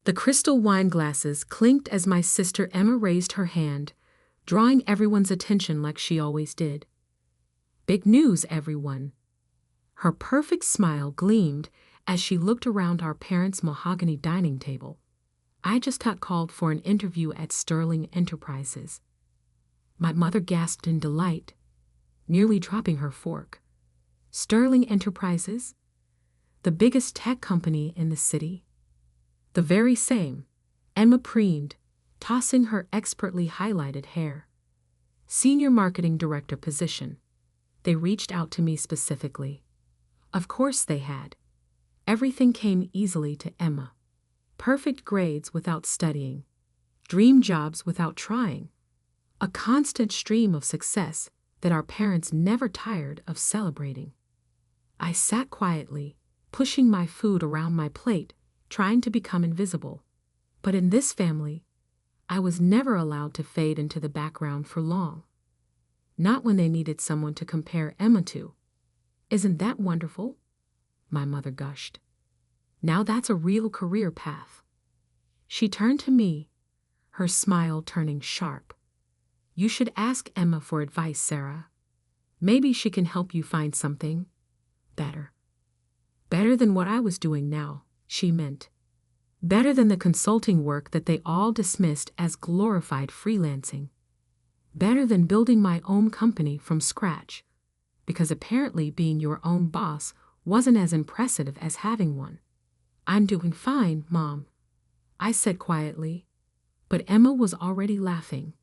The crystal wine glasses clinked as my sister Emma raised her hand, drawing everyone's attention like she always did. Big news, everyone. Her perfect smile gleamed as she looked around our parents' mahogany dining table. I just got called for an interview at Sterling Enterprises. My mother gasped in delight, nearly dropping her fork. Sterling Enterprises? The biggest tech company in the city? The very same, Emma preened, tossing her expertly highlighted hair. Senior Marketing Director position. They reached out to me specifically. Of course they had. Everything came easily to Emma. Perfect grades without studying. Dream jobs without trying. A constant stream of success that our parents never tired of celebrating. I sat quietly, pushing my food around my plate, trying to become invisible. But in this family, I was never allowed to fade into the background for long. Not when they needed someone to compare Emma to. Isn't that wonderful? My mother gushed. Now that's a real career path. She turned to me, her smile turning sharp. You should ask Emma for advice, Sarah. Maybe she can help you find something better. Better than what I was doing now, she meant. Better than the consulting work that they all dismissed as glorified freelancing. Better than building my own company from scratch, because apparently being your own boss wasn't as impressive as having one. I'm doing fine, Mom, I said quietly, but Emma was already laughing.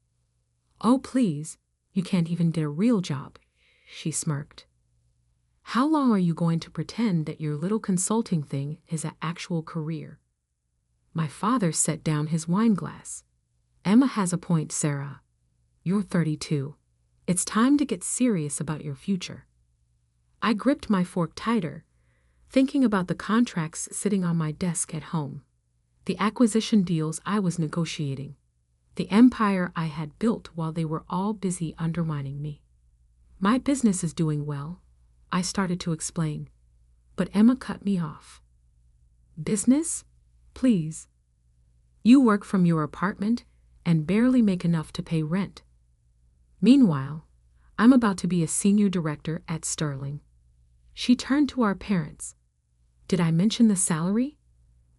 Oh, please, you can't even get a real job, she smirked. How long are you going to pretend that your little consulting thing is an actual career? My father set down his wine glass. Emma has a point, Sarah. You're 32. It's time to get serious about your future. I gripped my fork tighter, thinking about the contracts sitting on my desk at home, the acquisition deals I was negotiating, the empire I had built while they were all busy undermining me. My business is doing well, I started to explain, but Emma cut me off. Business? Please. You work from your apartment and barely make enough to pay rent. Meanwhile, I'm about to be a senior director at Sterling. She turned to our parents. Did I mention the salary?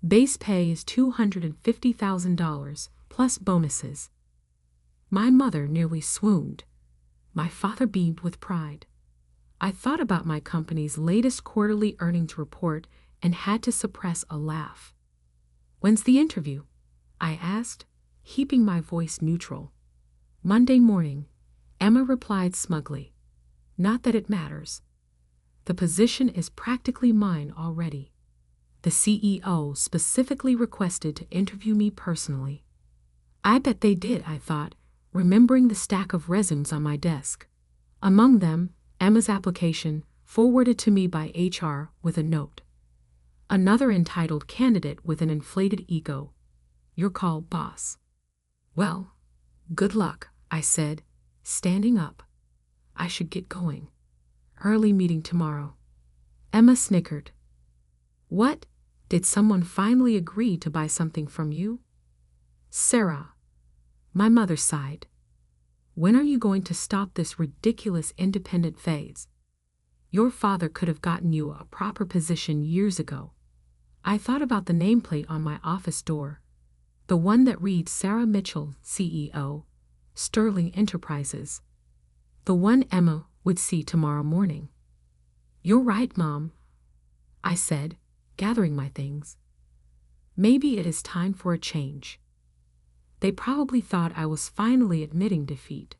Base pay is $250,000 plus bonuses. My mother nearly swooned. My father beamed with pride. I thought about my company's latest quarterly earnings report and had to suppress a laugh. When's the interview? I asked, keeping my voice neutral. Monday morning, Emma replied smugly. Not that it matters. The position is practically mine already. The CEO specifically requested to interview me personally. I bet they did, I thought, remembering the stack of resumes on my desk. Among them, Emma's application, forwarded to me by HR with a note. Another entitled candidate with an inflated ego. Your call, boss. Well, good luck, I said, standing up. I should get going. Early meeting tomorrow. Emma snickered. What? Did someone finally agree to buy something from you? Sarah. My mother sighed. When are you going to stop this ridiculous independent phase? Your father could have gotten you a proper position years ago. I thought about the nameplate on my office door, the one that reads Sarah Mitchell, CEO, Sterling Enterprises, the one Emma would see tomorrow morning. You're right, Mom, I said, gathering my things. Maybe it is time for a change. They probably thought I was finally admitting defeat.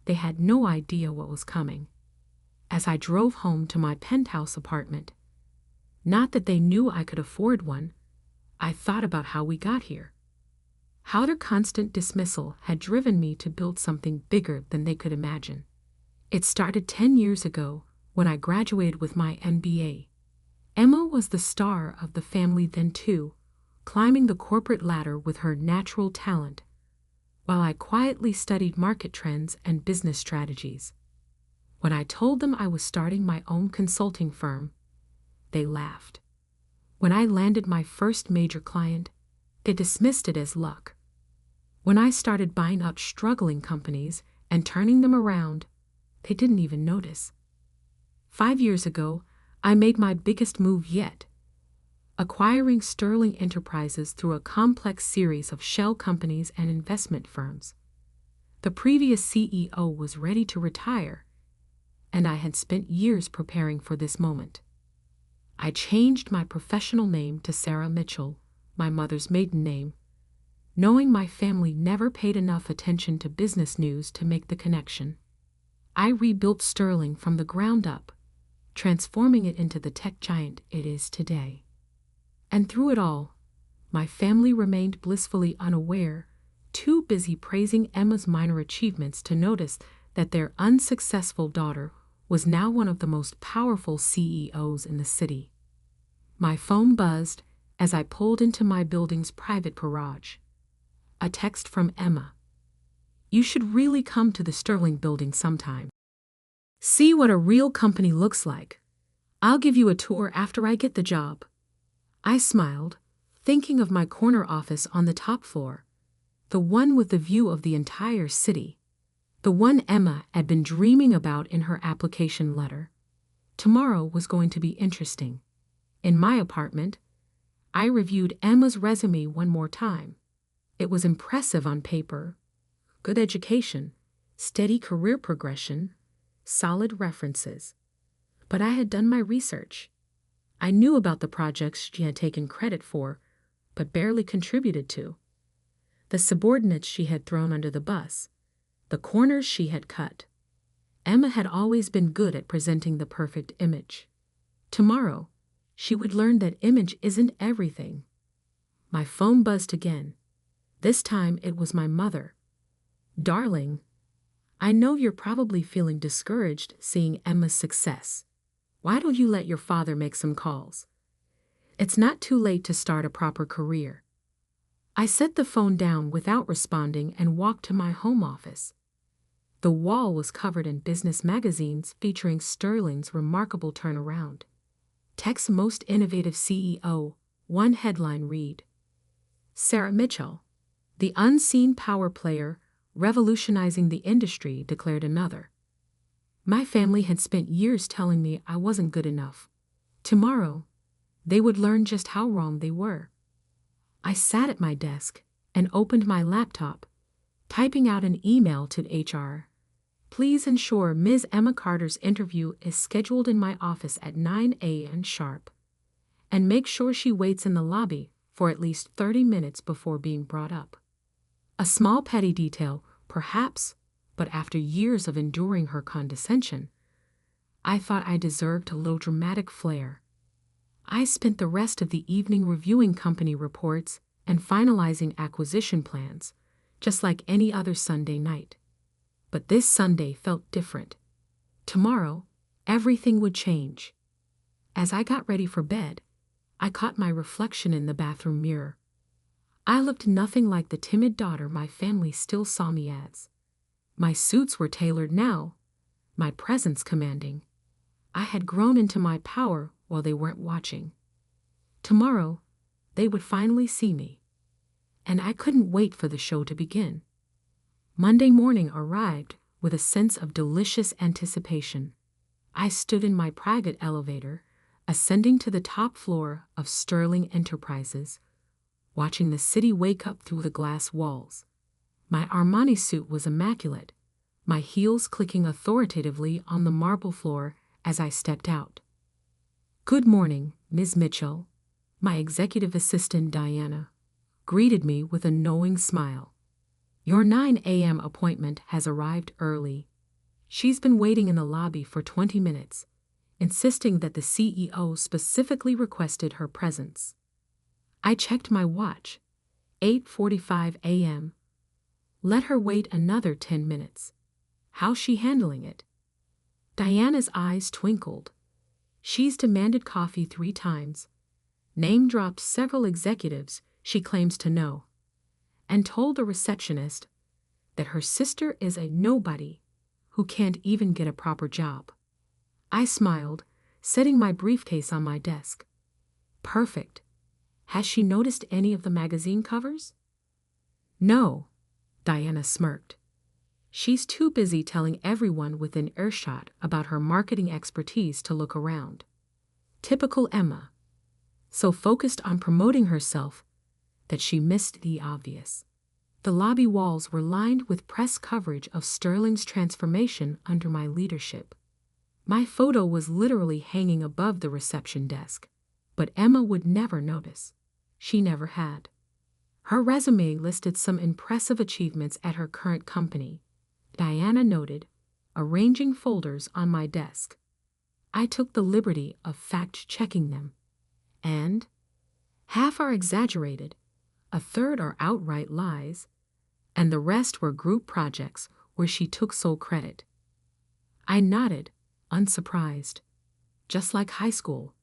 They had no idea what was coming. As I drove home to my penthouse apartment, not that they knew I could afford one, I thought about how we got here. How their constant dismissal had driven me to build something bigger than they could imagine. It started 10 years ago when I graduated with my MBA. Emma was the star of the family then too, climbing the corporate ladder with her natural talent, while I quietly studied market trends and business strategies. When I told them I was starting my own consulting firm, they laughed. When I landed my first major client, They dismissed it as luck. When I started buying up struggling companies and turning them around, they didn't even notice. 5 years ago, I made my biggest move yet, acquiring Sterling Enterprises through a complex series of shell companies and investment firms. The previous CEO was ready to retire, and I had spent years preparing for this moment. I changed my professional name to Sarah Mitchell, my mother's maiden name, knowing my family never paid enough attention to business news to make the connection. I rebuilt Sterling from the ground up, transforming it into the tech giant it is today. And through it all, my family remained blissfully unaware, too busy praising Emma's minor achievements to notice that their unsuccessful daughter was now one of the most powerful CEOs in the city. My phone buzzed as I pulled into my building's private garage. A text from Emma. "You should really come to the Sterling building sometime. See what a real company looks like. I'll give you a tour after I get the job." I smiled, thinking of my corner office on the top floor, the one with the view of the entire city, the one Emma had been dreaming about in her application letter. Tomorrow was going to be interesting. In my apartment, I reviewed Emma's resume one more time. It was impressive on paper. Good education, steady career progression, solid references. But I had done my research. I knew about the projects she had taken credit for, but barely contributed to. The subordinates she had thrown under the bus, the corners she had cut. Emma had always been good at presenting the perfect image. Tomorrow, she would learn that image isn't everything. My phone buzzed again. This time it was my mother. "Darling, I know you're probably feeling discouraged seeing Emma's success. Why don't you let your father make some calls? It's not too late to start a proper career." I set the phone down without responding and walked to my home office. The wall was covered in business magazines featuring Sterling's remarkable turnaround. Tech's most innovative CEO, one headline read, "Sarah Mitchell, the unseen power player revolutionizing the industry," declared another. My family had spent years telling me I wasn't good enough. Tomorrow, they would learn just how wrong they were. I sat at my desk and opened my laptop, typing out an email to HR. "Please ensure Ms. Emma Carter's interview is scheduled in my office at 9 a.m. sharp. And make sure she waits in the lobby for at least 30 minutes before being brought up." A small petty detail, perhaps, but after years of enduring her condescension, I thought I deserved a little dramatic flair. I spent the rest of the evening reviewing company reports and finalizing acquisition plans, just like any other Sunday night. But this Sunday felt different. Tomorrow, everything would change. As I got ready for bed, I caught my reflection in the bathroom mirror. I looked nothing like the timid daughter my family still saw me as. My suits were tailored now, my presence commanding. I had grown into my power while they weren't watching. Tomorrow, they would finally see me. And I couldn't wait for the show to begin. Monday morning arrived with a sense of delicious anticipation. I stood in my private elevator, ascending to the top floor of Sterling Enterprises, watching the city wake up through the glass walls. My Armani suit was immaculate, my heels clicking authoritatively on the marble floor as I stepped out. "Good morning, Ms. Mitchell," my executive assistant Diana greeted me with a knowing smile. "Your 9 a.m. appointment has arrived early." She's been waiting in the lobby for 20 minutes, insisting that the CEO specifically requested her presence. I checked my watch. 8:45 a.m. Let her wait another 10 minutes. How's she handling it? Diana's eyes twinkled. She's demanded coffee 3 times, name-dropped several executives she claims to know, and told the receptionist that her sister is a nobody who can't even get a proper job. I smiled, setting my briefcase on my desk. Perfect. Has she noticed any of the magazine covers? No, Diana smirked. She's too busy telling everyone within earshot about her marketing expertise to look around. Typical Emma. So focused on promoting herself that she missed the obvious. The lobby walls were lined with press coverage of Sterling's transformation under my leadership. My photo was literally hanging above the reception desk, but Emma would never notice. She never had. Her resume listed some impressive achievements at her current company, Diana noted, arranging folders on my desk. I took the liberty of fact-checking them. And half are exaggerated, a third are outright lies, and the rest were group projects where she took sole credit. I nodded, unsurprised. Just like high school.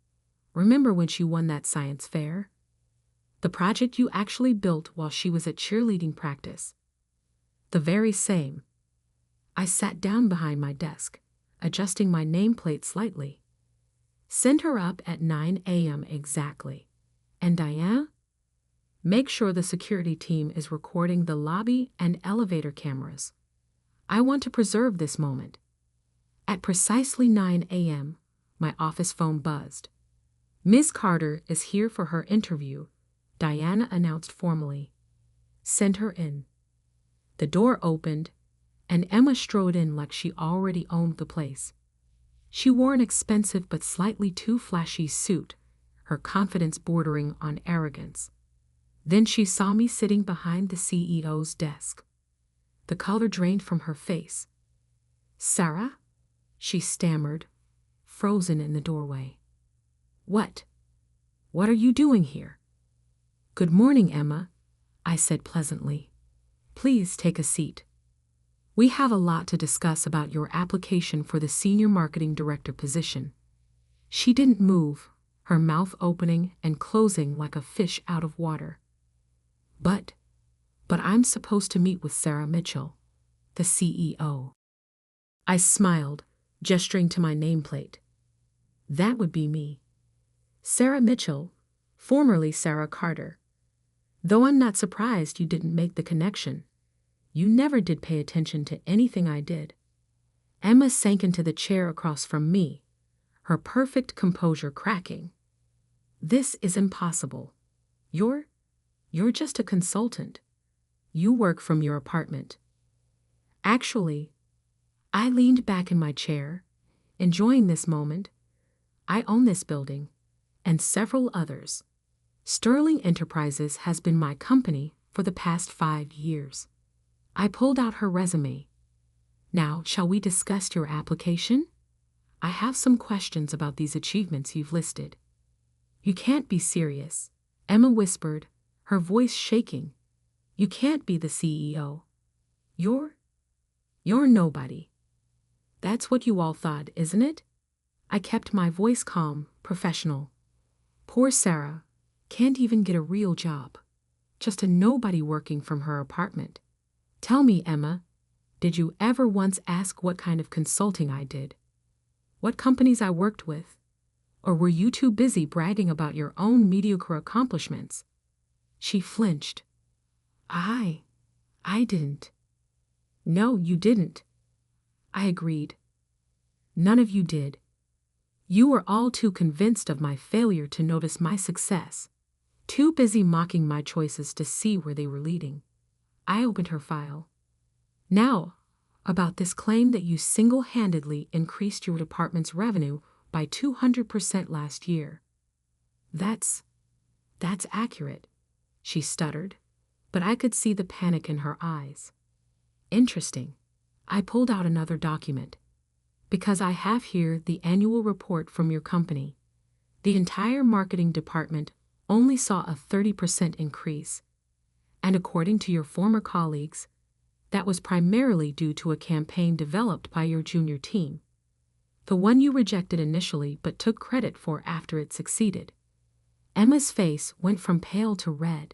Remember when she won that science fair? The project you actually built while she was at cheerleading practice. The very same. I sat down behind my desk, adjusting my nameplate slightly. Send her up at 9 a.m. exactly. And Diana? Make sure the security team is recording the lobby and elevator cameras. I want to preserve this moment. At precisely 9 a.m., my office phone buzzed. Ms. Carter is here for her interview, Diana announced formally. Send her in. The door opened, and Emma strode in like she already owned the place. She wore an expensive but slightly too flashy suit, her confidence bordering on arrogance. Then she saw me sitting behind the CEO's desk. The color drained from her face. Sarah? She stammered, frozen in the doorway. What? What are you doing here? Good morning, Emma, I said pleasantly. Please take a seat. We have a lot to discuss about your application for the Senior Marketing Director position. She didn't move, her mouth opening and closing like a fish out of water. But I'm supposed to meet with Sarah Mitchell, the CEO. I smiled, gesturing to my nameplate. That would be me. Sarah Mitchell, formerly Sarah Carter. Though I'm not surprised you didn't make the connection. You never did pay attention to anything I did. Emma sank into the chair across from me, her perfect composure cracking. This is impossible. You're just a consultant. You work from your apartment. Actually, I leaned back in my chair, enjoying this moment. I own this building, and several others. Sterling Enterprises has been my company for the past 5 years. I pulled out her resume. Now, shall we discuss your application? I have some questions about these achievements you've listed. You can't be serious, Emma whispered, her voice shaking. You can't be the CEO. You're nobody. That's what you all thought, isn't it? I kept my voice calm, professional. Poor Sarah can't even get a real job. Just a nobody working from her apartment. Tell me, Emma, did you ever once ask what kind of consulting I did? What companies I worked with? Or were you too busy bragging about your own mediocre accomplishments? She flinched. I didn't. No, you didn't. I agreed. None of you did. You were all too convinced of my failure to notice my success, too busy mocking my choices to see where they were leading. I opened her file. Now, about this claim that you single-handedly increased your department's revenue by 200% last year. That's accurate, she stuttered, but I could see the panic in her eyes. Interesting. I pulled out another document. Because I have here the annual report from your company. The entire marketing department only saw a 30% increase. And according to your former colleagues, that was primarily due to a campaign developed by your junior team. The one you rejected initially but took credit for after it succeeded. Emma's face went from pale to red.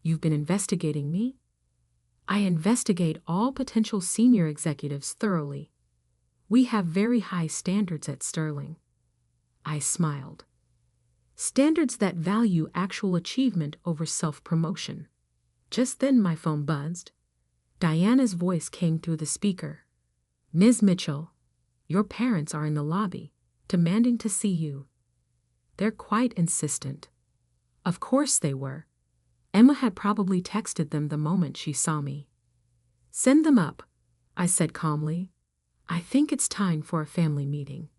You've been investigating me? I investigate all potential senior executives thoroughly. We have very high standards at Sterling. I smiled. Standards that value actual achievement over self-promotion. Just then my phone buzzed. Diana's voice came through the speaker. "Ms. Mitchell, your parents are in the lobby, demanding to see you. They're quite insistent." Of course they were. Emma had probably texted them the moment she saw me. "Send them up," I said calmly. "I think it's time for a family meeting."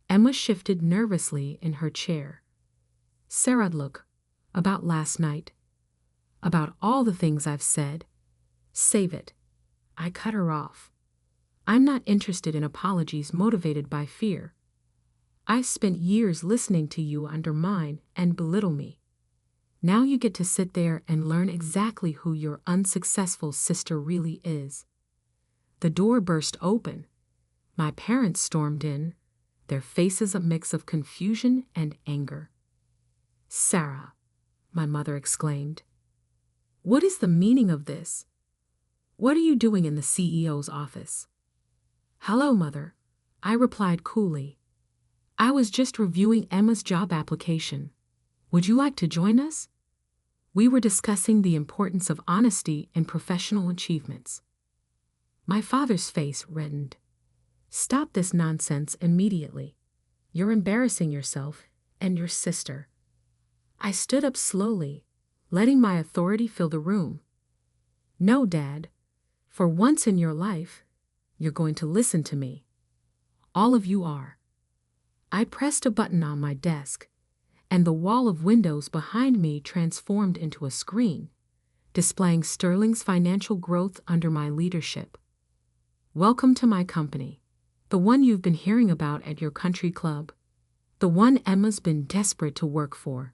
Emma shifted nervously in her chair. "Sarah, look, about last night. About all the things I've said. Save it." I cut her off. "I'm not interested in apologies motivated by fear. I've spent years listening to you undermine and belittle me. Now you get to sit there and learn exactly who your unsuccessful sister really is." The door burst open. My parents stormed in, their faces a mix of confusion and anger. "Sarah," my mother exclaimed, "what is the meaning of this? What are you doing in the CEO's office?" "Hello, Mother," I replied coolly. "I was just reviewing Emma's job application. Would you like to join us?" We were discussing the importance of honesty in professional achievements. My father's face reddened. "Stop this nonsense immediately. You're embarrassing yourself and your sister." I stood up slowly, letting my authority fill the room. "No, Dad. For once in your life, you're going to listen to me. All of you are." I pressed a button on my desk, and the wall of windows behind me transformed into a screen, displaying Sterling's financial growth under my leadership. "Welcome to my company, the one you've been hearing about at your country club, the one Emma's been desperate to work for,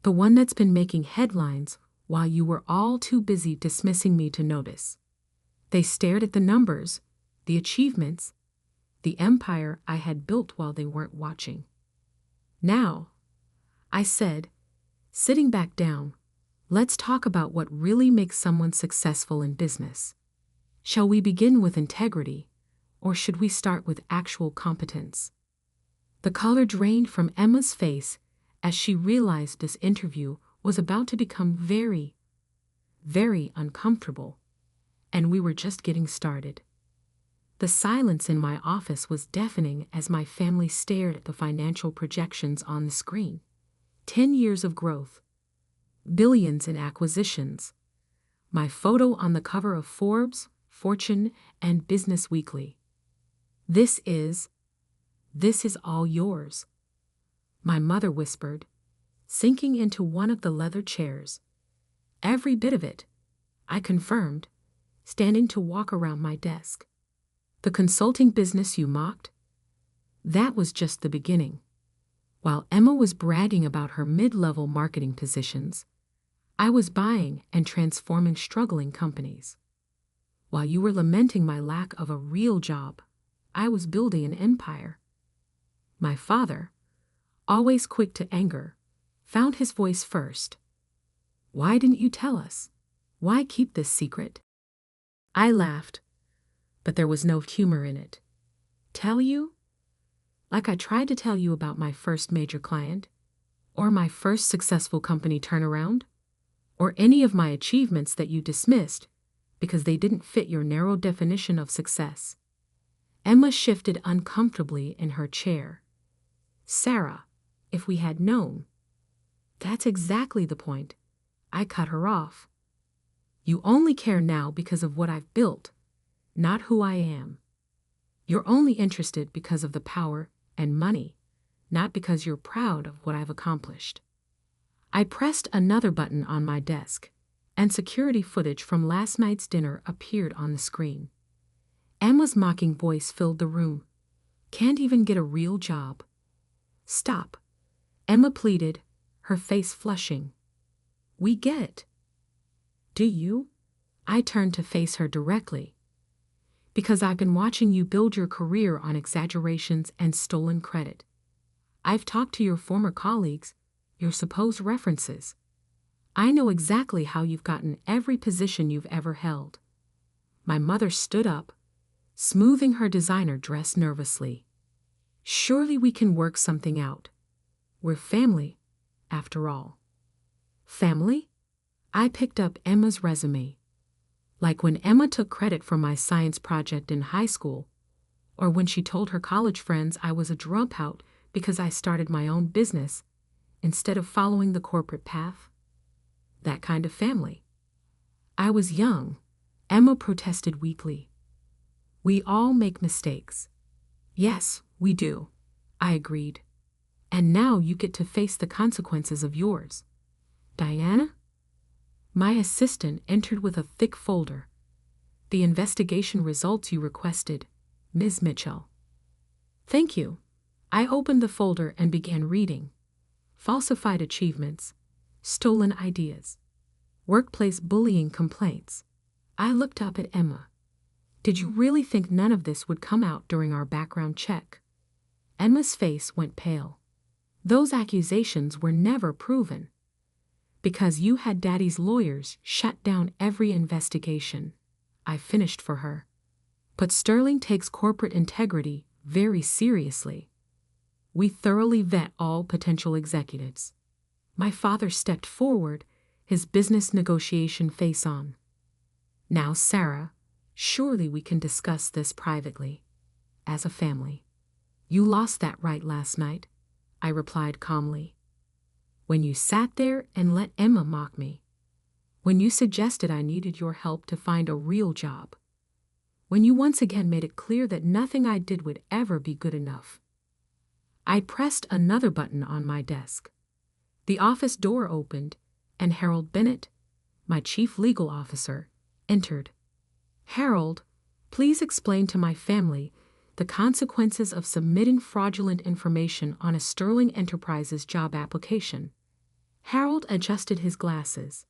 the one that's been making headlines while you were all too busy dismissing me to notice." They stared at the numbers, the achievements, the empire I had built while they weren't watching. "Now," I said, sitting back down, "let's talk about what really makes someone successful in business. Shall we begin with integrity, or should we start with actual competence?" The color drained from Emma's face as she realized this interview was about to become very, very uncomfortable, and we were just getting started. The silence in my office was deafening as my family stared at the financial projections on the screen. 10 years of growth, billions in acquisitions, my photo on the cover of Forbes, Fortune, and Business Weekly. This is all yours," my mother whispered, sinking into one of the leather chairs. "Every bit of it," I confirmed, standing to walk around my desk. "The consulting business you mocked? That was just the beginning. While Emma was bragging about her mid-level marketing positions, I was buying and transforming struggling companies. While you were lamenting my lack of a real job, I was building an empire." My father, always quick to anger, found his voice first. "Why didn't you tell us? Why keep this secret?" I laughed, but there was no humor in it. "Tell you? Like I tried to tell you about my first major client, or my first successful company turnaround, or any of my achievements that you dismissed because they didn't fit your narrow definition of success." Emma shifted uncomfortably in her chair. "Sarah, if we had known." "That's exactly the point." I cut her off. "You only care now because of what I've built, not who I am. You're only interested because of the power and money, not because you're proud of what I've accomplished." I pressed another button on my desk, and security footage from last night's dinner appeared on the screen. Emma's mocking voice filled the room. "Can't even get a real job." "Stop," Emma pleaded, her face flushing. "We get it." "Do you?" I turned to face her directly. "Because I've been watching you build your career on exaggerations and stolen credit. I've talked to your former colleagues, your supposed references. I know exactly how you've gotten every position you've ever held." My mother stood up, smoothing her designer dress nervously. "Surely we can work something out. We're family, after all. Family? I picked up Emma's resume. Like when Emma took credit for my science project in high school, or when she told her college friends I was a dropout because I started my own business instead of following the corporate path. That kind of family. I was young. Emma protested weakly. We all make mistakes. Yes, we do, I agreed. And now you get to face the consequences of yours. Diana? My assistant entered with a thick folder. The investigation results you requested, Ms. Mitchell. Thank you. I opened the folder and began reading. Falsified achievements, stolen ideas, workplace bullying complaints. I looked up at Emma. Did you really think none of this would come out during our background check? Emma's face went pale. Those accusations were never proven. Because you had Daddy's lawyers shut down every investigation, I finished for her. But Sterling takes corporate integrity very seriously. We thoroughly vet all potential executives. My father stepped forward, his business negotiation face on. Now, Sarah, surely we can discuss this privately, as a family. You lost that right last night, I replied calmly. When you sat there and let Emma mock me. When you suggested I needed your help to find a real job. When you once again made it clear that nothing I did would ever be good enough. I pressed another button on my desk. The office door opened, and Harold Bennett, my chief legal officer, entered. Harold, please explain to my family the consequences of submitting fraudulent information on a Sterling Enterprises job application. Harold adjusted his glasses.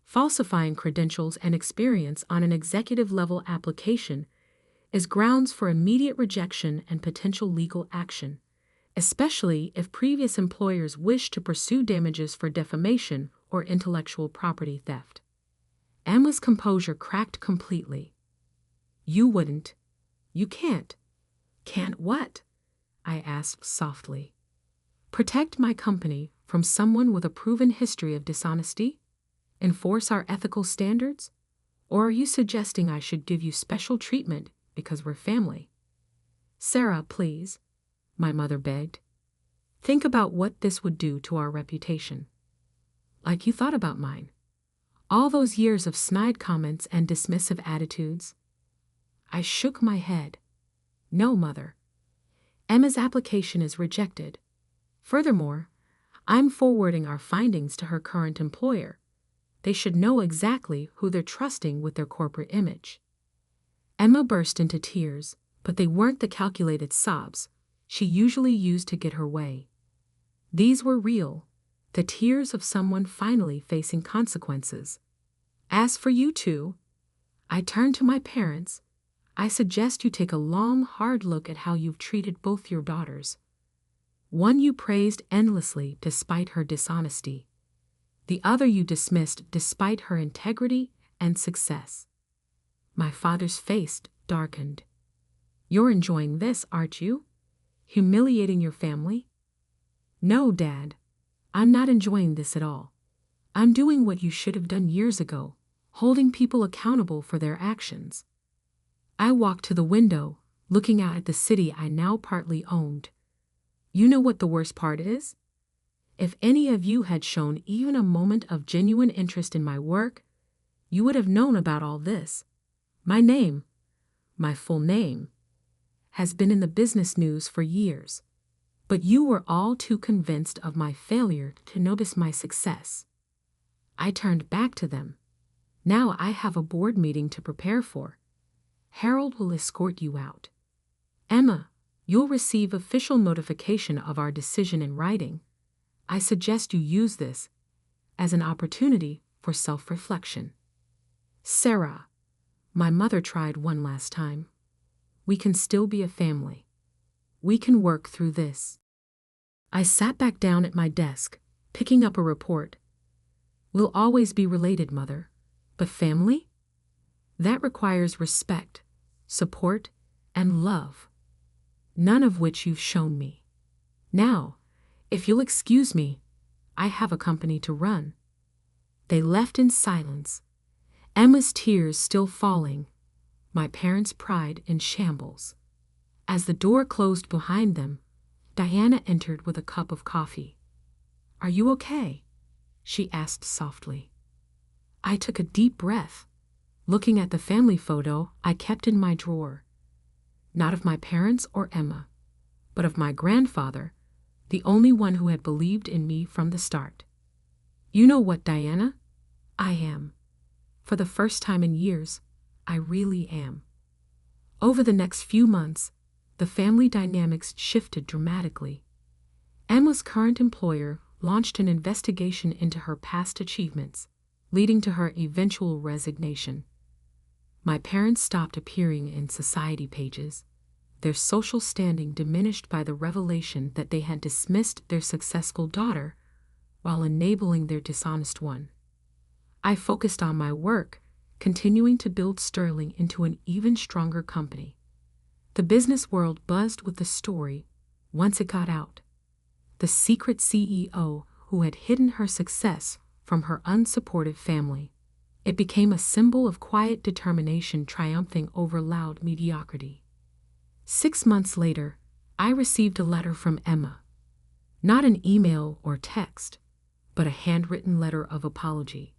Falsifying credentials and experience on an executive-level application is grounds for immediate rejection and potential legal action, especially if previous employers wish to pursue damages for defamation or intellectual property theft. Emma's composure cracked completely. You wouldn't. You can't. Can't what? I asked softly. Protect my company from someone with a proven history of dishonesty? Enforce our ethical standards? Or are you suggesting I should give you special treatment because we're family? Sarah, please, my mother begged. Think about what this would do to our reputation. Like you thought about mine. All those years of snide comments and dismissive attitudes. I shook my head. No, Mother. Emma's application is rejected. Furthermore, I'm forwarding our findings to her current employer. They should know exactly who they're trusting with their corporate image. Emma burst into tears, but they weren't the calculated sobs she usually used to get her way. These were real, the tears of someone finally facing consequences. As for you two, I turned to my parents. I suggest you take a long, hard look at how you've treated both your daughters. One you praised endlessly despite her dishonesty. The other you dismissed despite her integrity and success. My father's face darkened. You're enjoying this, aren't you? Humiliating your family? No, Dad. I'm not enjoying this at all. I'm doing what you should have done years ago, holding people accountable for their actions. I walked to the window, looking out at the city I now partly owned. You know what the worst part is? If any of you had shown even a moment of genuine interest in my work, you would have known about all this. My name, my full name, has been in the business news for years. But you were all too convinced of my failure to notice my success. I turned back to them. Now I have a board meeting to prepare for. Harold will escort you out. Emma, you'll receive official notification of our decision in writing. I suggest you use this as an opportunity for self-reflection. Sarah, my mother tried one last time. We can still be a family. We can work through this. I sat back down at my desk, picking up a report. We'll always be related, Mother. But family? That requires respect, support, and love. None of which you've shown me. Now, if you'll excuse me, I have a company to run." They left in silence, Emma's tears still falling, my parents' pride in shambles. As the door closed behind them, Diana entered with a cup of coffee. "Are you okay?" she asked softly. I took a deep breath, looking at the family photo I kept in my drawer. Not of my parents or Emma, but of my grandfather, the only one who had believed in me from the start. "You know what, Diana? I am. For the first time in years, I really am." Over the next few months, the family dynamics shifted dramatically. Emma's current employer launched an investigation into her past achievements, leading to her eventual resignation. My parents stopped appearing in society pages, their social standing diminished by the revelation that they had dismissed their successful daughter while enabling their dishonest one. I focused on my work, continuing to build Sterling into an even stronger company. The business world buzzed with the story once it got out. The secret CEO who had hidden her success from her unsupportive family. It became a symbol of quiet determination triumphing over loud mediocrity. 6 months later, I received a letter from Emma. Not an email or text, but a handwritten letter of apology.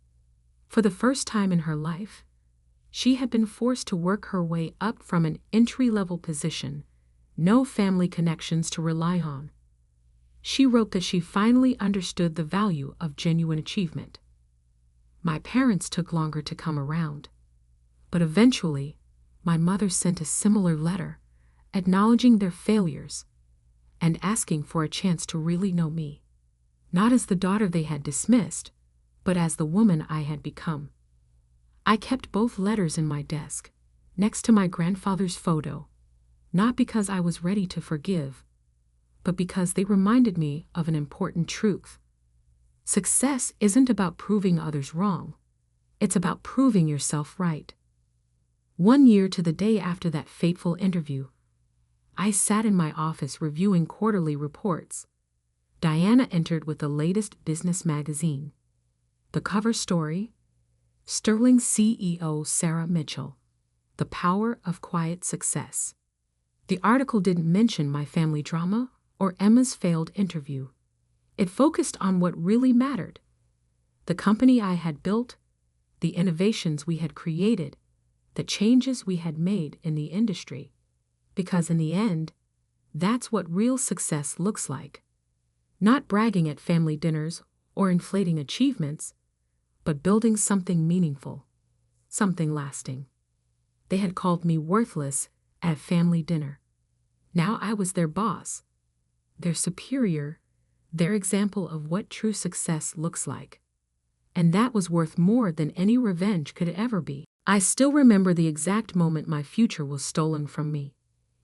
For the first time in her life, she had been forced to work her way up from an entry-level position, no family connections to rely on. She wrote that she finally understood the value of genuine achievement. My parents took longer to come around, but eventually, my mother sent a similar letter, acknowledging their failures and asking for a chance to really know me, not as the daughter they had dismissed, but as the woman I had become. I kept both letters in my desk, next to my grandfather's photo, not because I was ready to forgive, but because they reminded me of an important truth. Success isn't about proving others wrong. It's about proving yourself right. 1 year to the day after that fateful interview, I sat in my office reviewing quarterly reports. Diana entered with the latest business magazine. The cover story, Sterling CEO Sarah Mitchell, The Power of Quiet Success. The article didn't mention my family drama or Emma's failed interview. It focused on what really mattered: the company I had built, the innovations we had created, the changes we had made in the industry. Because in the end, that's what real success looks like. Not bragging at family dinners or inflating achievements, but building something meaningful, something lasting. They had called me worthless at family dinner. Now I was their boss, their superior, their example of what true success looks like. And that was worth more than any revenge could ever be. I still remember the exact moment my future was stolen from me.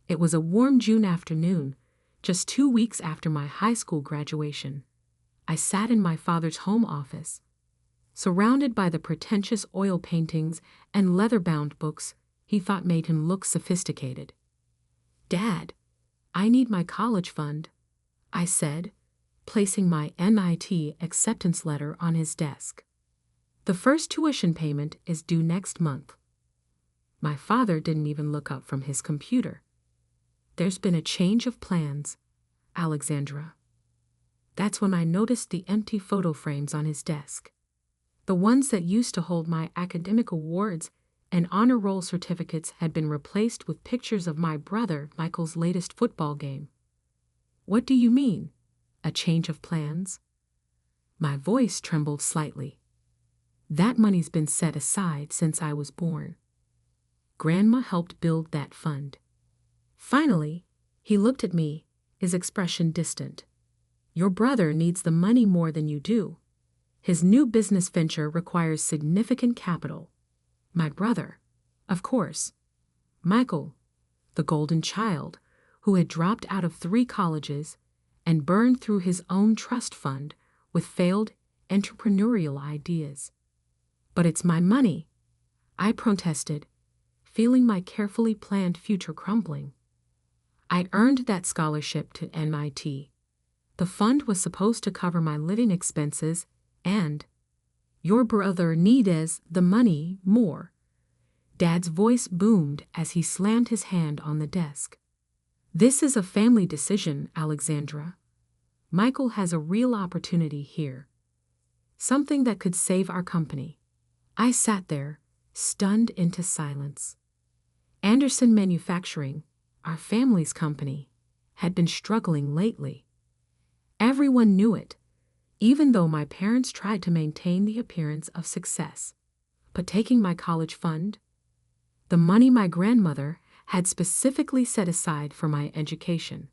It was a warm June afternoon, just 2 weeks after my high school graduation. I sat in my father's home office, surrounded by the pretentious oil paintings and leather-bound books he thought made him look sophisticated. "Dad, I need my college fund," I said, placing my MIT acceptance letter on his desk. "The first tuition payment is due next month." My father didn't even look up from his computer. "There's been a change of plans, Alexandra." That's when I noticed the empty photo frames on his desk. The ones that used to hold my academic awards and honor roll certificates had been replaced with pictures of my brother Michael's latest football game. "What do you mean, a change of plans?" My voice trembled slightly. "That money's been set aside since I was born. Grandma helped build that fund." Finally, he looked at me, his expression distant. "Your brother needs the money more than you do. His new business venture requires significant capital." My brother, of course. Michael, the golden child, who had dropped out of 3 colleges and burned through his own trust fund with failed entrepreneurial ideas. "But it's my money," I protested, feeling my carefully planned future crumbling. I'd earned that scholarship to MIT. The fund was supposed to cover my living expenses, and your brother needs the money more. Dad's voice boomed as he slammed his hand on the desk. This is a family decision, Alexandra. Michael has a real opportunity here. Something that could save our company. I sat there, stunned into silence. Anderson Manufacturing, our family's company, had been struggling lately. Everyone knew it, even though my parents tried to maintain the appearance of success. But taking my college fund, the money my grandmother had specifically set aside for my education.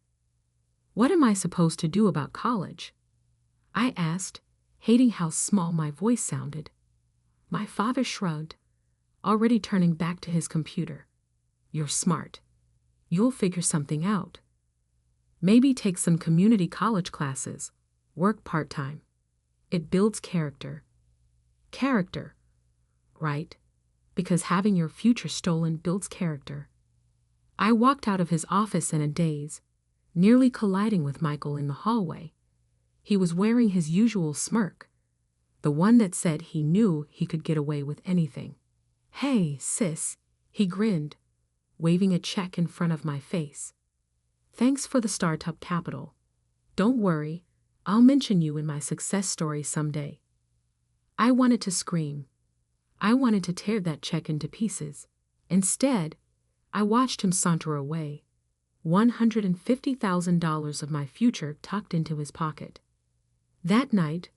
What am I supposed to do about college? I asked, hating how small my voice sounded. My father shrugged, already turning back to his computer. You're smart. You'll figure something out. Maybe take some community college classes, work part-time. It builds character. Character, right? Because having your future stolen builds character. I walked out of his office in a daze, nearly colliding with Michael in the hallway. He was wearing his usual smirk, the one that said he knew he could get away with anything. Hey, sis, he grinned, waving a check in front of my face. Thanks for the startup capital. Don't worry, I'll mention you in my success story someday. I wanted to scream. I wanted to tear that check into pieces. Instead, I watched him saunter away, $150,000 of my future tucked into his pocket. That night,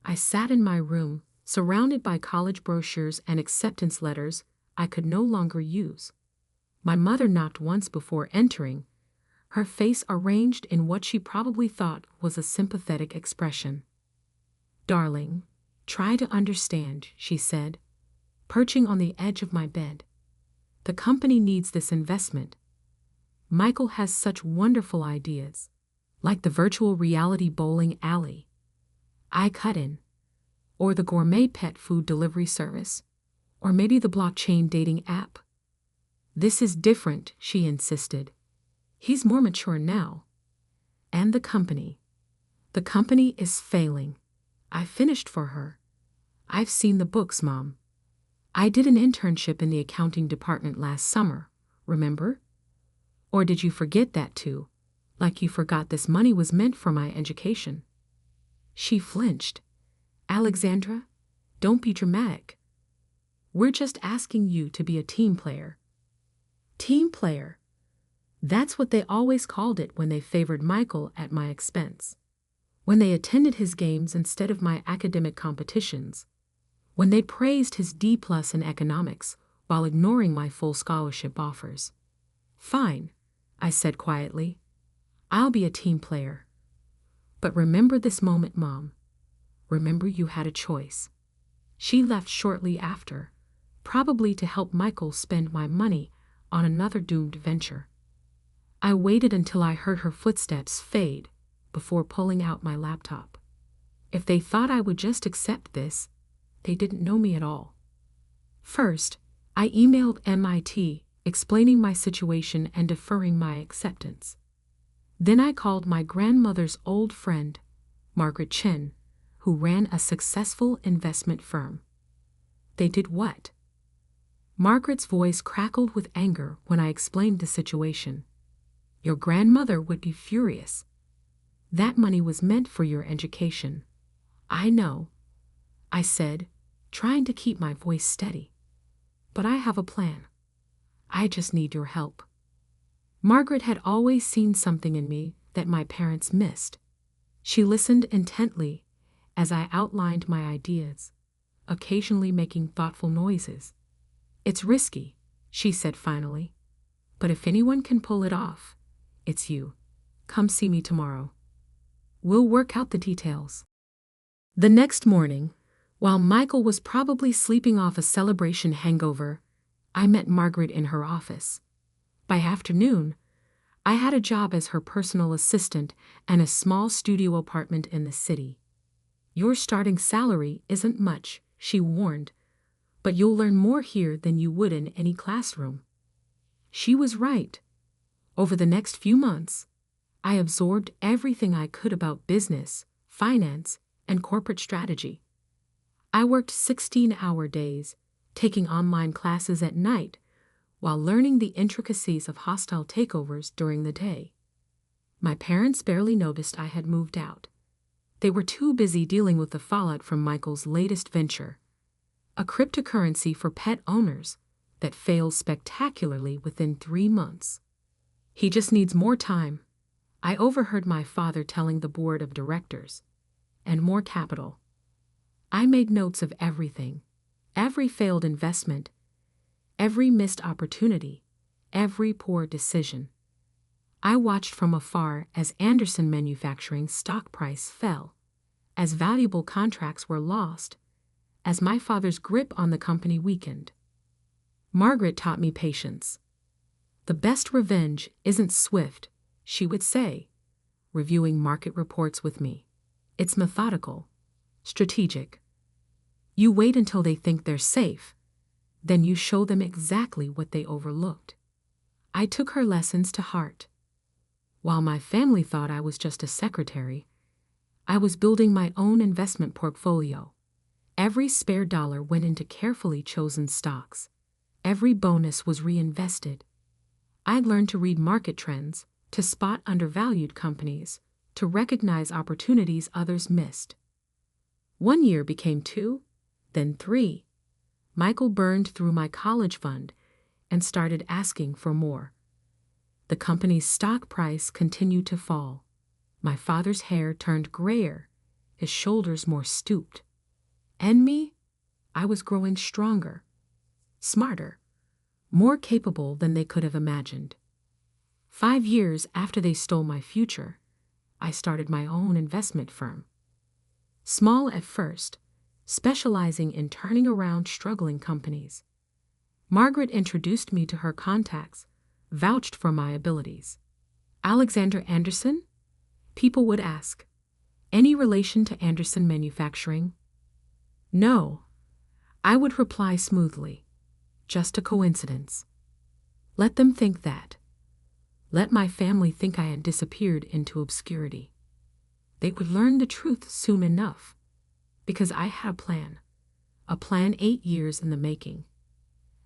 I sat in my room, surrounded by college brochures and acceptance letters I could no longer use. My mother knocked once before entering, her face arranged in what she probably thought was a sympathetic expression. Darling, try to understand, she said, perching on the edge of my bed. The company needs this investment. Michael has such wonderful ideas, like the virtual reality bowling alley I cut in, or the gourmet pet food delivery service, or maybe the blockchain dating app. This is different, she insisted. He's more mature now. And the company. The company is failing. I finished for her. I've seen the books, Mom. I did an internship in the accounting department last summer, remember? Or did you forget that too, like you forgot this money was meant for my education? She flinched. Alexandra, don't be dramatic. We're just asking you to be a team player. Team player. That's what they always called it when they favored Michael at my expense. When they attended his games instead of my academic competitions. When they praised his D+ in economics while ignoring my full scholarship offers. Fine, I said quietly. I'll be a team player. But remember this moment, Mom. Remember you had a choice. She left shortly after, probably to help Michael spend my money on another doomed venture. I waited until I heard her footsteps fade before pulling out my laptop. If they thought I would just accept this, they didn't know me at all. First, I emailed MIT explaining my situation and deferring my acceptance. Then I called my grandmother's old friend, Margaret Chen, who ran a successful investment firm. They did what? Margaret's voice crackled with anger when I explained the situation. Your grandmother would be furious. That money was meant for your education. I know, I said, trying to keep my voice steady. But I have a plan. I just need your help. Margaret had always seen something in me that my parents missed. She listened intently as I outlined my ideas, occasionally making thoughtful noises. It's risky, she said finally, but if anyone can pull it off, it's you. Come see me tomorrow. We'll work out the details. The next morning, while Michael was probably sleeping off a celebration hangover, I met Margaret in her office. By afternoon, I had a job as her personal assistant and a small studio apartment in the city. Your starting salary isn't much, she warned, but you'll learn more here than you would in any classroom. She was right. Over the next few months, I absorbed everything I could about business, finance, and corporate strategy. I worked 16-hour days, taking online classes at night, while learning the intricacies of hostile takeovers during the day. My parents barely noticed I had moved out. They were too busy dealing with the fallout from Michael's latest venture, a cryptocurrency for pet owners that failed spectacularly within 3 months. He just needs more time, I overheard my father telling the board of directors, and more capital. I made notes of everything, every failed investment, every missed opportunity, every poor decision. I watched from afar as Anderson Manufacturing's stock price fell, as valuable contracts were lost, as my father's grip on the company weakened. Margaret taught me patience. The best revenge isn't swift, she would say, reviewing market reports with me. It's methodical, strategic. You wait until they think they're safe, then you show them exactly what they overlooked. I took her lessons to heart. While my family thought I was just a secretary, I was building my own investment portfolio. Every spare dollar went into carefully chosen stocks. Every bonus was reinvested. I'd learned to read market trends, to spot undervalued companies, to recognize opportunities others missed. 1 year became 2, then 3. Michael burned through my college fund and started asking for more. The company's stock price continued to fall. My father's hair turned grayer, his shoulders more stooped. And me? I was growing stronger, smarter, more capable than they could have imagined. 5 years after they stole my future, I started my own investment firm. Small at first, specializing in turning around struggling companies. Margaret introduced me to her contacts, vouched for my abilities. Alexander Anderson? People would ask. Any relation to Anderson Manufacturing? No. I would reply smoothly. Just a coincidence. Let them think that. Let my family think I had disappeared into obscurity. They would learn the truth soon enough, because I had a plan 8 years in the making.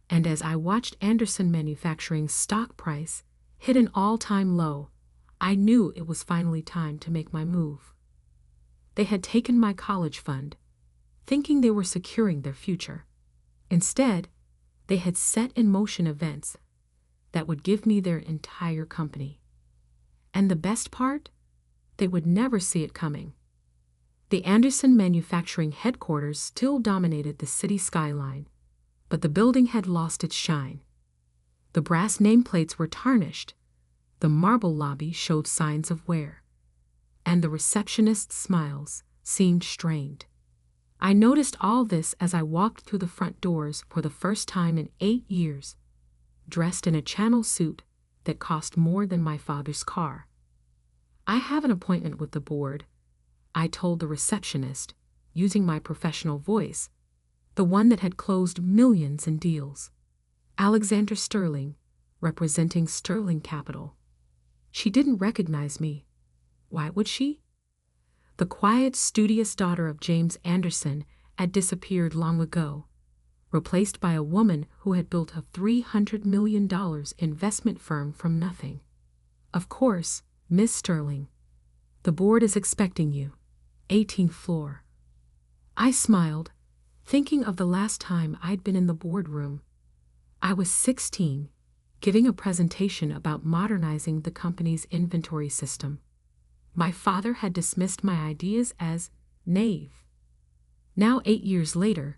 And as I watched Anderson Manufacturing's stock price hit an all-time low, I knew it was finally time to make my move. They had taken my college fund, thinking they were securing their future. Instead, they had set in motion events that would give me their entire company. And the best part? They would never see it coming. The Anderson Manufacturing headquarters still dominated the city skyline, but the building had lost its shine. The brass nameplates were tarnished, the marble lobby showed signs of wear, and the receptionist's smiles seemed strained. I noticed all this as I walked through the front doors for the first time in 8 years, dressed in a Channel suit that cost more than my father's car. I have an appointment with the board, I told the receptionist, using my professional voice, the one that had closed millions in deals. Alexander Sterling, representing Sterling Capital. She didn't recognize me. Why would she? The quiet, studious daughter of James Anderson had disappeared long ago, replaced by a woman who had built a $300 million investment firm from nothing. Of course, Miss Sterling. The board is expecting you. 18th floor. I smiled, thinking of the last time I'd been in the boardroom. I was 16, giving a presentation about modernizing the company's inventory system. My father had dismissed my ideas as naive. Now, 8 years later,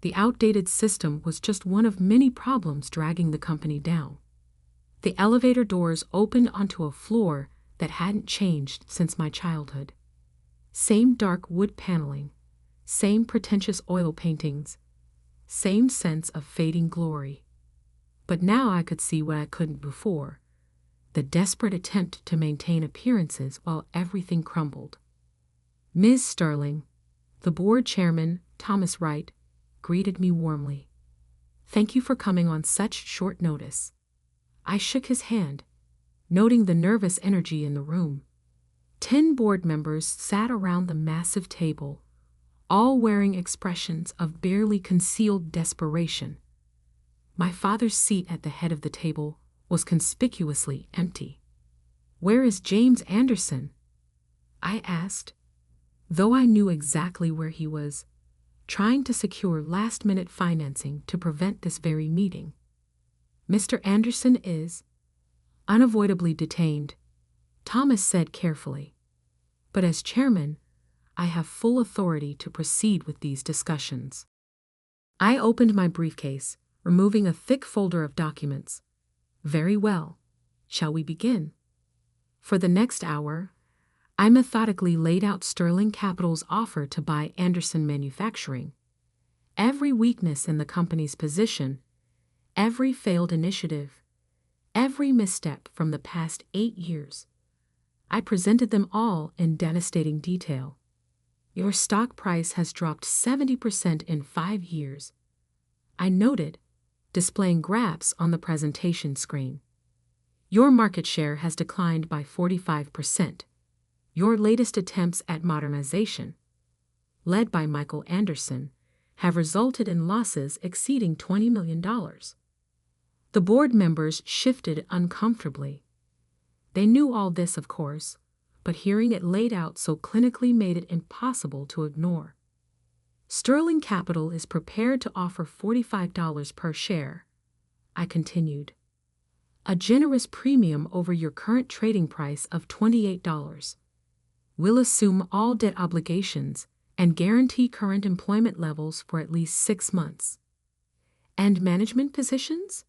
the outdated system was just one of many problems dragging the company down. The elevator doors opened onto a floor that hadn't changed since my childhood. Same dark wood paneling, same pretentious oil paintings, same sense of fading glory. But now I could see what I couldn't before, the desperate attempt to maintain appearances while everything crumbled. Ms. Sterling, the board chairman, Thomas Wright, greeted me warmly. Thank you for coming on such short notice. I shook his hand. noting the nervous energy in the room. 10 board members sat around the massive table, all wearing expressions of barely concealed desperation. My father's seat at the head of the table was conspicuously empty. "Where is James Anderson?" I asked, though I knew exactly where he was, trying to secure last-minute financing to prevent this very meeting. "Mr. Anderson is unavoidably detained," Thomas said carefully. "But as chairman, I have full authority to proceed with these discussions." I opened my briefcase, removing a thick folder of documents. "Very well. Shall we begin?" For the next hour, I methodically laid out Sterling Capital's offer to buy Anderson Manufacturing. Every weakness in the company's position, every failed initiative, every misstep from the past 8 years. I presented them all in devastating detail. "Your stock price has dropped 70% in 5 years," I noted, displaying graphs on the presentation screen. "Your market share has declined by 45%. Your latest attempts at modernization, led by Michael Anderson, have resulted in losses exceeding $20 million. The board members shifted uncomfortably. They knew all this, of course, but hearing it laid out so clinically made it impossible to ignore. "Sterling Capital is prepared to offer $45 per share," I continued. "A generous premium over your current trading price of $28. We'll assume all debt obligations and guarantee current employment levels for at least 6 months. "And management positions?"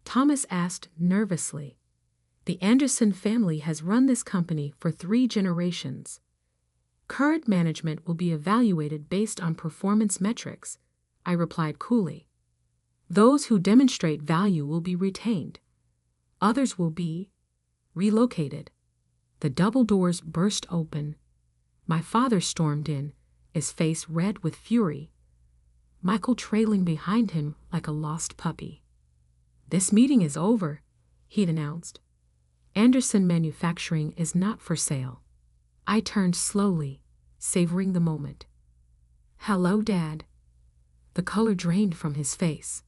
Thomas asked nervously. "The Anderson family has run this company for 3 generations. Current management will be evaluated based on performance metrics," I replied coolly. "Those who demonstrate value will be retained. Others will be relocated." The double doors burst open. My father stormed in, his face red with fury, Michael trailing behind him like a lost puppy. "This meeting is over," he'd announced. "Anderson Manufacturing is not for sale." I turned slowly, savoring the moment. "Hello, Dad." The color drained from his face.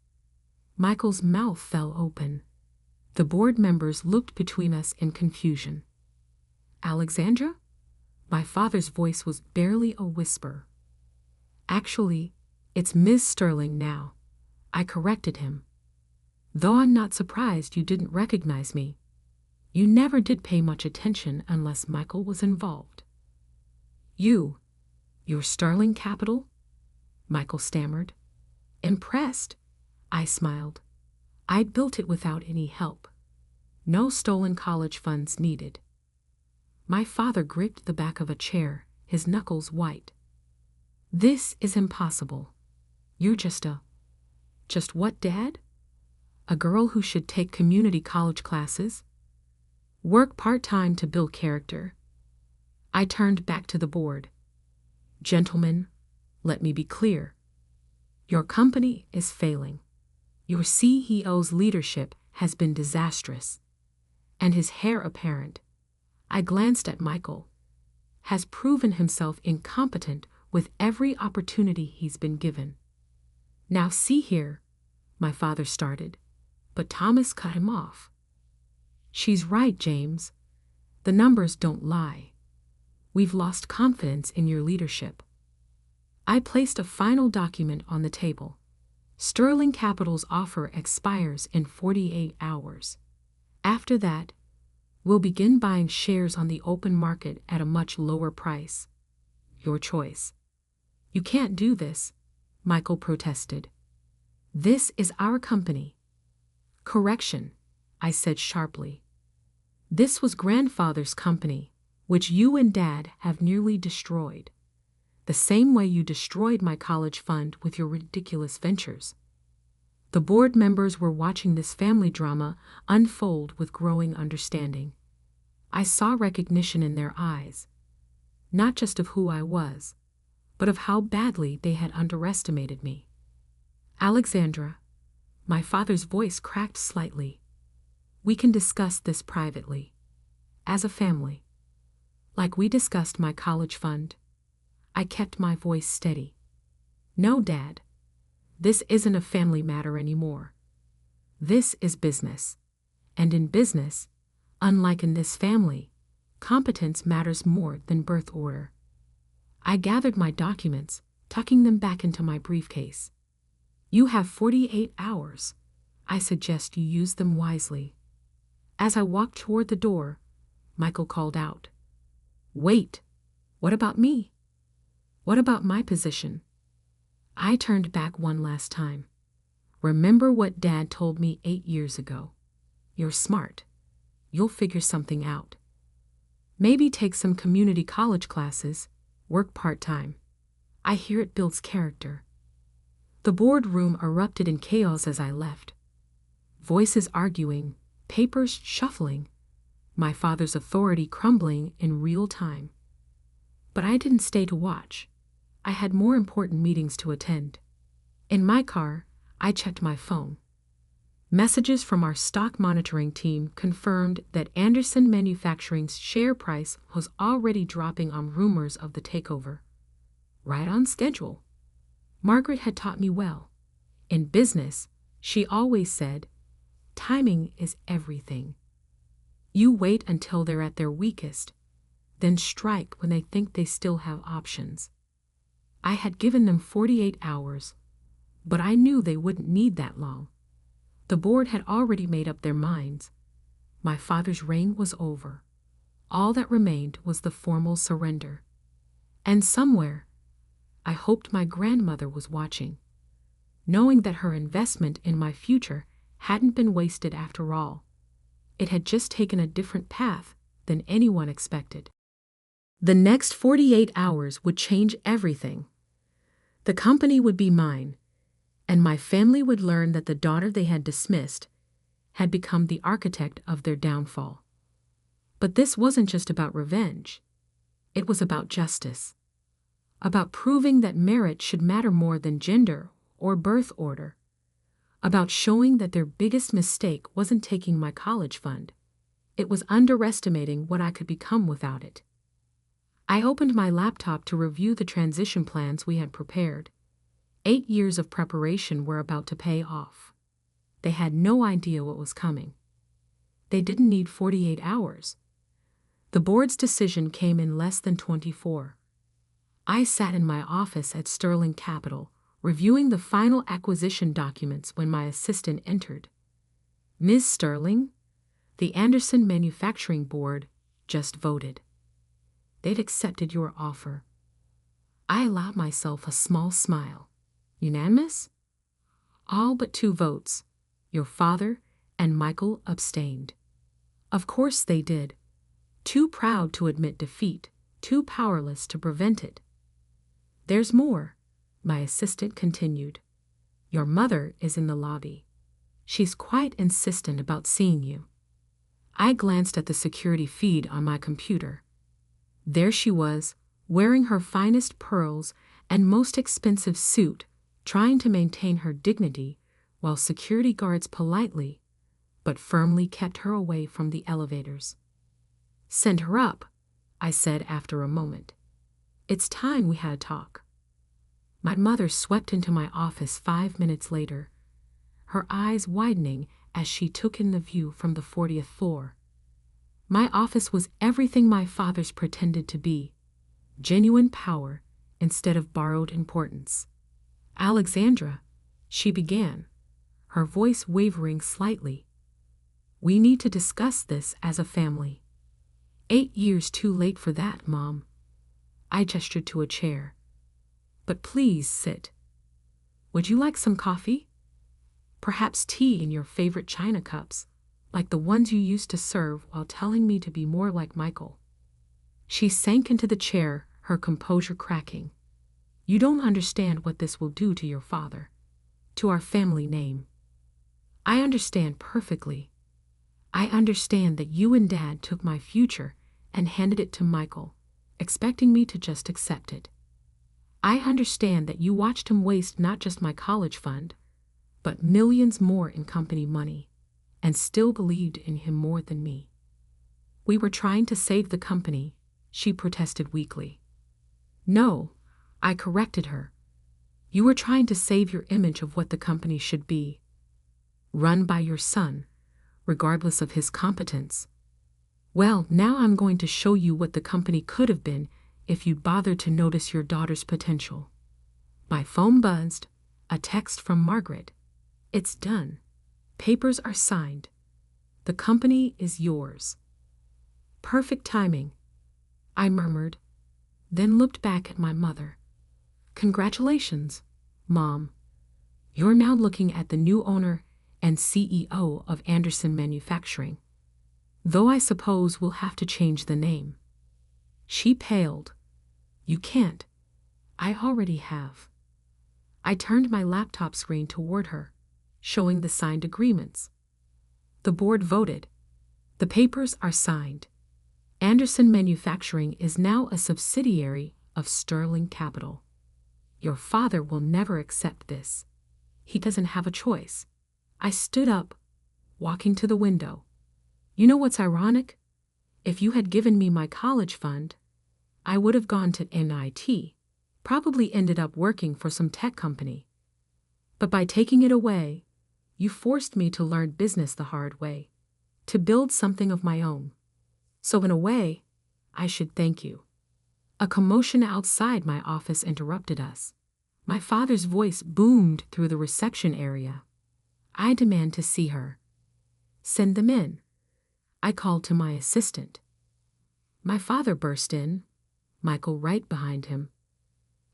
Michael's mouth fell open. The board members looked between us in confusion. "Alexandra?" My father's voice was barely a whisper. "Actually, it's Ms. Sterling now," I corrected him. "Though I'm not surprised you didn't recognize me. You never did pay much attention unless Michael was involved." Your Sterling Capital?" Michael stammered. "Impressed?" I smiled. "I'd built it without any help. No stolen college funds needed." My father gripped the back of a chair, his knuckles white. "This is impossible. You're just what, Dad? A girl who should take community college classes? Work part-time to build character?" I turned back to the board. "Gentlemen, let me be clear. Your company is failing. Your CEO's leadership has been disastrous, and his heir apparent," I glanced at Michael, "has proven himself incompetent with every opportunity he's been given." "Now see here," my father started, but Thomas cut him off. "She's right, James. The numbers don't lie. We've lost confidence in your leadership." I placed a final document on the table. Sterling Capital's offer expires in 48 hours. After that, we'll begin buying shares on the open market at a much lower price. Your choice. "You can't do this," Michael protested. "This is our company." "Correction," I said sharply. "This was grandfather's company, which you and Dad have nearly destroyed, the same way you destroyed my college fund with your ridiculous ventures." The board members were watching this family drama unfold with growing understanding. I saw recognition in their eyes, not just of who I was, but of how badly they had underestimated me. "Alexandra," my father's voice cracked slightly, We can discuss this privately, as a family. Like we discussed my college fund. I kept my voice steady. No, Dad. This isn't a family matter anymore. This is business. And in business, unlike in this family, competence matters more than birth order. I gathered my documents, tucking them back into my briefcase. You have 48 hours. I suggest you use them wisely. As I walked toward the door, Michael called out, "Wait, what about me? What about my position?" I turned back one last time. Remember what Dad told me 8 years ago. You're smart. You'll figure something out. Maybe take some community college classes, work part-time. I hear it builds character. The boardroom erupted in chaos as I left. Voices arguing, papers shuffling, my father's authority crumbling in real time. But I didn't stay to watch. I had more important meetings to attend. In my car, I checked my phone. Messages from our stock monitoring team confirmed that Anderson Manufacturing's share price was already dropping on rumors of the takeover. Right on schedule. Margaret had taught me well. In business, she always said, timing is everything. You wait until they're at their weakest, then strike when they think they still have options. I had given them 48 hours, but I knew they wouldn't need that long. The board had already made up their minds. My father's reign was over. All that remained was the formal surrender. And somewhere, I hoped my grandmother was watching, knowing that her investment in my future hadn't been wasted after all. It had just taken a different path than anyone expected. The next 48 hours would change everything. The company would be mine, and my family would learn that the daughter they had dismissed had become the architect of their downfall. But this wasn't just about revenge. It was about justice, about proving that merit should matter more than gender or birth order, about showing that their biggest mistake wasn't taking my college fund. It was underestimating what I could become without it. I opened my laptop to review the transition plans we had prepared. 8 years of preparation were about to pay off. They had no idea what was coming. They didn't need 48 hours. The board's decision came in less than 24. I sat in my office at Sterling Capital, reviewing the final acquisition documents when my assistant entered. "Ms. Sterling, the Anderson Manufacturing Board just voted. They'd accepted your offer." I allowed myself a small smile. "Unanimous?" "All but 2 votes. Your father and Michael abstained." Of course they did. Too proud to admit defeat, too powerless to prevent it. "There's more," my assistant continued. "Your mother is in the lobby. She's quite insistent about seeing you." I glanced at the security feed on my computer. There she was, wearing her finest pearls and most expensive suit, trying to maintain her dignity while security guards politely but firmly kept her away from the elevators. "Send her up," I said after a moment. "It's time we had a talk." My mother swept into my office 5 minutes later, her eyes widening as she took in the view from the 40th floor. My office was everything my father's pretended to be, genuine power instead of borrowed importance. "Alexandra," she began, her voice wavering slightly, "we need to discuss this as a family." 8 years too late for that, Mom." I gestured to a chair. "But please sit. Would you like some coffee? Perhaps tea in your favorite china cups, like the ones you used to serve while telling me to be more like Michael." She sank into the chair, her composure cracking. "You don't understand what this will do to your father, to our family name." "I understand perfectly. I understand that you and Dad took my future and handed it to Michael, expecting me to just accept it. I understand that you watched him waste not just my college fund, but millions more in company money. and still believed in him more than me. We were trying to save the company, she protested weakly. No, I corrected her. You were trying to save your image of what the company should be. Run by your son, regardless of his competence. Well, now I'm going to show you what the company could have been if you'd bothered to notice your daughter's potential. My phone buzzed, a text from Margaret. It's done. Papers are signed. The company is yours. Perfect timing, I murmured, then looked back at my mother. Congratulations, Mom. You're now looking at the new owner and CEO of Anderson Manufacturing. Though I suppose we'll have to change the name. She paled. You can't. I already have. I turned my laptop screen toward her, showing the signed agreements. The board voted. The papers are signed. Anderson Manufacturing is now a subsidiary of Sterling Capital. Your father will never accept this. He doesn't have a choice. I stood up, walking to the window. You know what's ironic? If you had given me my college fund, I would have gone to NIT, probably ended up working for some tech company. But by taking it away, you forced me to learn business the hard way, to build something of my own. So in a way, I should thank you. A commotion outside my office interrupted us. My father's voice boomed through the reception area. I demand to see her. Send them in. I called to my assistant. My father burst in, Michael right behind him.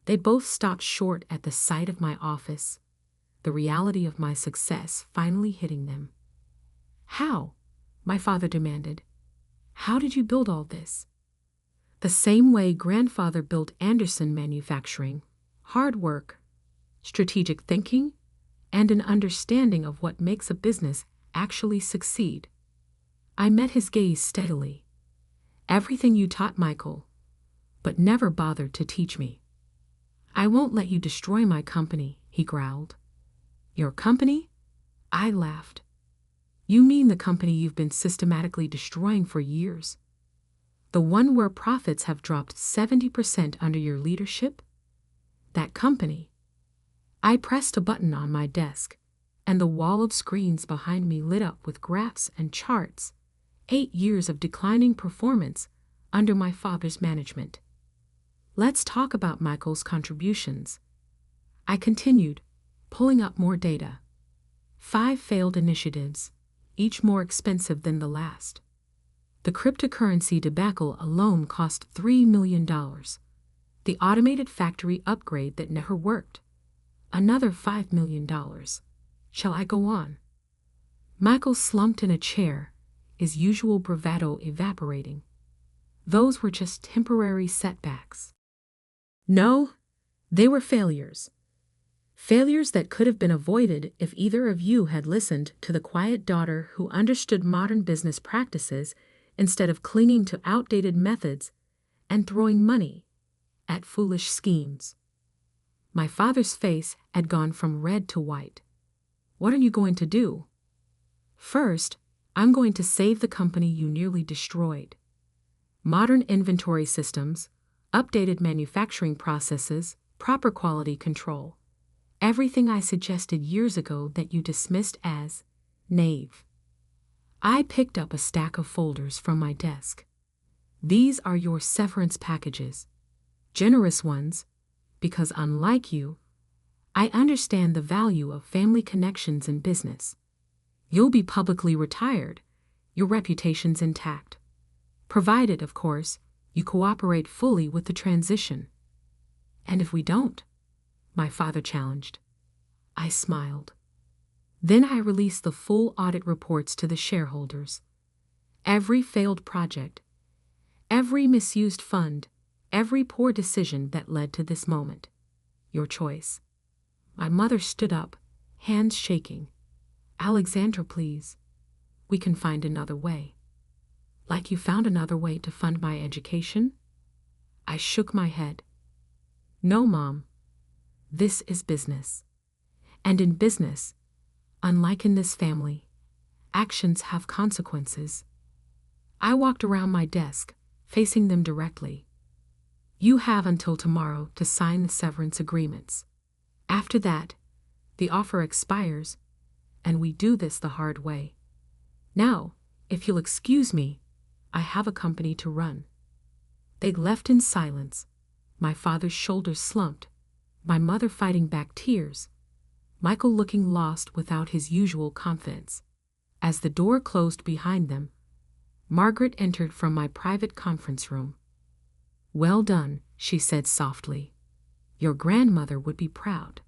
They both stopped short at the sight of my office, the reality of my success finally hitting them. How? My father demanded. How did you build all this? The same way grandfather built Anderson Manufacturing. Hard work, strategic thinking, and an understanding of what makes a business actually succeed. I met his gaze steadily. Everything you taught Michael, but never bothered to teach me. I won't let you destroy my company, he growled. Your company? I laughed. You mean the company you've been systematically destroying for years? The one where profits have dropped 70% under your leadership? That company. I pressed a button on my desk, and the wall of screens behind me lit up with graphs and charts. 8 years of declining performance under my father's management. Let's talk about Michael's contributions. I continued, pulling up more data. 5 failed initiatives, each more expensive than the last. The cryptocurrency debacle alone cost $3 million. The automated factory upgrade that never worked. Another $5 million. Shall I go on? Michael slumped in a chair, his usual bravado evaporating. Those were just temporary setbacks. No, they were failures. Failures that could have been avoided if either of you had listened to the quiet daughter who understood modern business practices instead of clinging to outdated methods and throwing money at foolish schemes. My father's face had gone from red to white. What are you going to do? First, I'm going to save the company you nearly destroyed. Modern inventory systems, updated manufacturing processes, proper quality control. Everything I suggested years ago that you dismissed as naive. I picked up a stack of folders from my desk. These are your severance packages. Generous ones, because unlike you, I understand the value of family connections in business. You'll be publicly retired, your reputation's intact. Provided, of course, you cooperate fully with the transition. And if we don't? My father challenged. I smiled. Then I released the full audit reports to the shareholders. Every failed project, every misused fund, every poor decision that led to this moment. Your choice. My mother stood up, hands shaking. Alexandra, please. We can find another way. Like you found another way to fund my education? I shook my head. No, Mom. This is business. And in business, unlike in this family, actions have consequences. I walked around my desk, facing them directly. You have until tomorrow to sign the severance agreements. After that, the offer expires, and we do this the hard way. Now, if you'll excuse me, I have a company to run. They left in silence, my father's shoulders slumped, my mother fighting back tears, Michael looking lost without his usual confidence. As the door closed behind them, Margaret entered from my private conference room. "Well done," she said softly. "Your grandmother would be proud."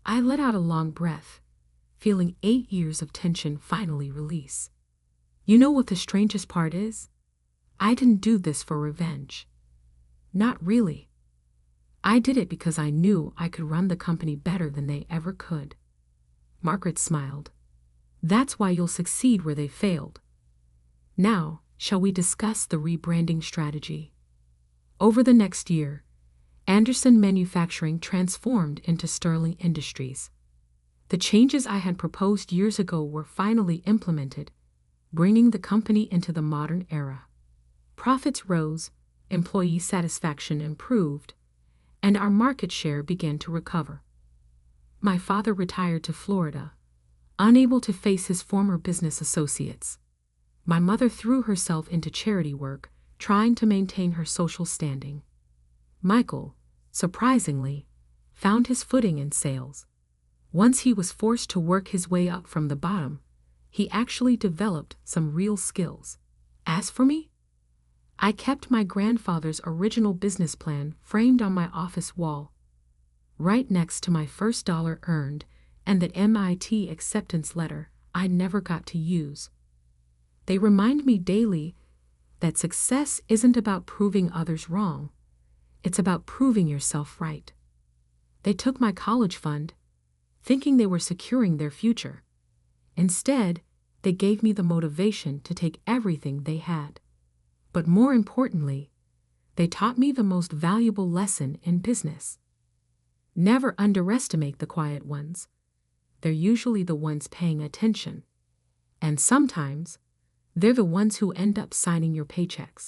I let out a long breath, feeling 8 years of tension finally release. You know what the strangest part is? I didn't do this for revenge. Not really. I did it because I knew I could run the company better than they ever could. Margaret smiled. That's why you'll succeed where they failed. Now, shall we discuss the rebranding strategy? Over the next year, Anderson Manufacturing transformed into Sterling Industries. The changes I had proposed years ago were finally implemented, bringing the company into the modern era. Profits rose, employee satisfaction improved, and our market share began to recover. My father retired to Florida, unable to face his former business associates. My mother threw herself into charity work, trying to maintain her social standing. Michael, surprisingly, found his footing in sales. Once he was forced to work his way up from the bottom, he actually developed some real skills. As for me, I kept my grandfather's original business plan framed on my office wall, right next to my first dollar earned and the MIT acceptance letter I never got to use. They remind me daily that success isn't about proving others wrong. It's about proving yourself right. They took my college fund, thinking they were securing their future. Instead, they gave me the motivation to take everything they had. But more importantly, they taught me the most valuable lesson in business. Never underestimate the quiet ones. They're usually the ones paying attention. And sometimes, they're the ones who end up signing your paychecks.